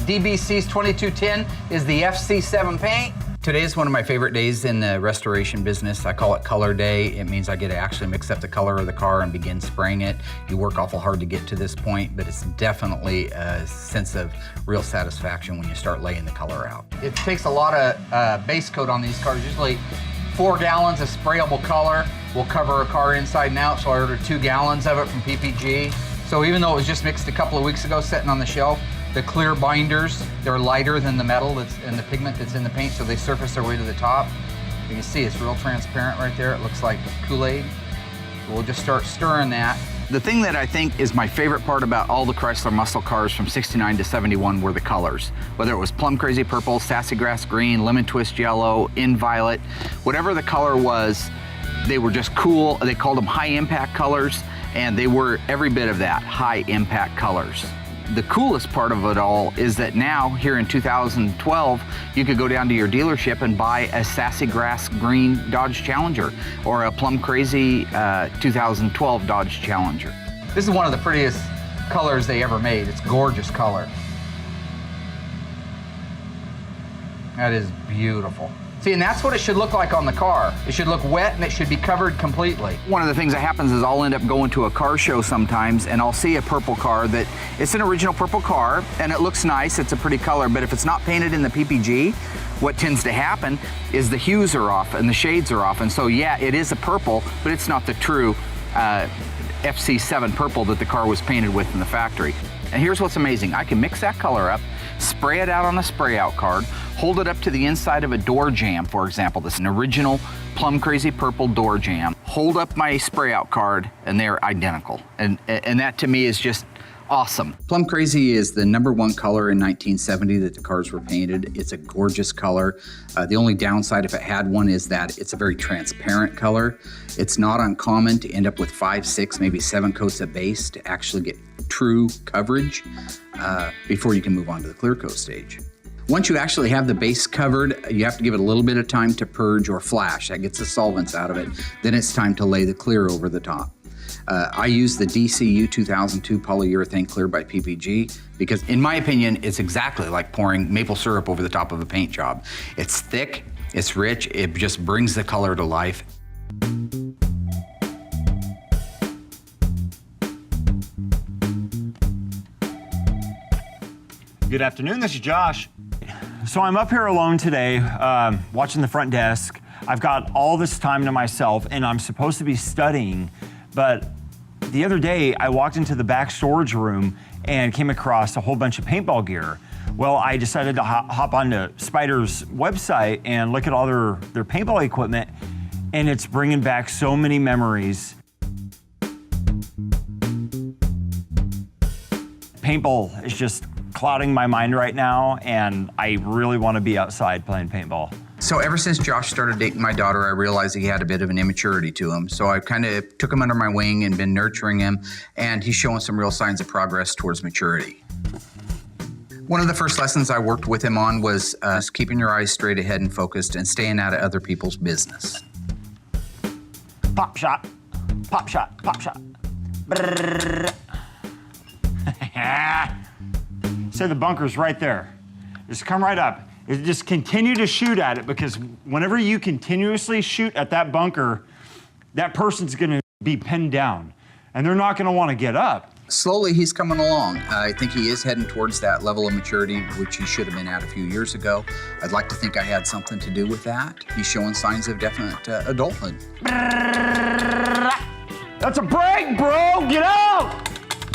DBC's 2210 is the FC7 Pink. Today is one of my favorite days in the restoration business. I call it color day. It means I get to actually mix up the color of the car and begin spraying it. You work awful hard to get to this point, but it's definitely a sense of real satisfaction when you start laying the color out. It takes a lot of base coat on these cars. Usually 4 gallons of sprayable color will cover a car inside and out, so I ordered 2 gallons of it from PPG. So even though it was just mixed a couple of weeks ago sitting on the shelf, the clear binders, they're lighter than the metal and the pigment that's in the paint, so they surface their way to the top. You can see it's real transparent right there. It looks like Kool-Aid. So we'll just start stirring that. The thing that I think is my favorite part about all the Chrysler muscle cars from 69 to 71 were the colors. Whether it was Plum Crazy Purple, Sassy Grass Green, Lemon Twist Yellow, In Violet, whatever the color was, they were just cool. They called them high impact colors, and they were every bit of that, high impact colors. The coolest part of it all is that now, here in 2012, you could go down to your dealership and buy a Sassy Grass Green Dodge Challenger or a Plum Crazy 2012 Dodge Challenger. This is one of the prettiest colors they ever made. It's gorgeous color. That is beautiful. See, and that's what it should look like on the car. It should look wet and it should be covered completely. One of the things that happens is I'll end up going to a car show sometimes and I'll see a purple car that, it's an original purple car and it looks nice, it's a pretty color, but if it's not painted in the PPG, what tends to happen is the hues are off and the shades are off. And so yeah, it is a purple, but it's not the true FC7 purple that the car was painted with in the factory. And here's what's amazing. I can mix that color up, spray it out on a spray out card, hold it up to the inside of a door jamb, for example. This is an original Plum Crazy Purple door jamb. Hold up my spray out card and they're identical. And that to me is just awesome. Plum Crazy is the #1 color in 1970 that the cars were painted. It's a gorgeous color. The only downside, if it had one, is that it's a very transparent color. It's not uncommon to end up with 5, 6, maybe 7 coats of base to actually get true coverage before you can move on to the clear coat stage. Once you actually have the base covered, you have to give it a little bit of time to purge or flash. That gets the solvents out of it. Then it's time to lay the clear over the top. I use the DCU 2002 polyurethane clear by PPG because, in my opinion, it's exactly like pouring maple syrup over the top of a paint job. It's thick, it's rich, it just brings the color to life. Good afternoon, this is Josh. So I'm up here alone today, watching the front desk. I've got all this time to myself and I'm supposed to be studying, but the other day I walked into the back storage room and came across a whole bunch of paintball gear. Well, I decided to hop onto Spyder's website and look at all their paintball equipment, and it's bringing back so many memories. Paintball is just clouding my mind right now, and I really want to be outside playing paintball. So ever since Josh started dating my daughter, I realized he had a bit of an immaturity to him. So I kind of took him under my wing and been nurturing him, and he's showing some real signs of progress towards maturity. One of the first lessons I worked with him on was keeping your eyes straight ahead and focused and staying out of other people's business. Pop shot, pop shot, pop shot. Say the bunker's right there. Just come right up. Just continue to shoot at it, because whenever you continuously shoot at that bunker, that person's gonna be pinned down and they're not gonna wanna get up. Slowly, he's coming along. I think he is heading towards that level of maturity, which he should have been at a few years ago. I'd like to think I had something to do with that. He's showing signs of definite adulthood. That's a break, bro, get out!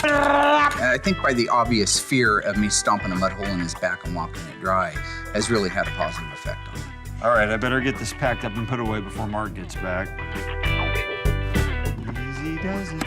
I think by the obvious fear of me stomping a mud hole in his back and walking it dry has really had a positive effect on him. All right, I better get this packed up and put away before Mark gets back. Easy does it.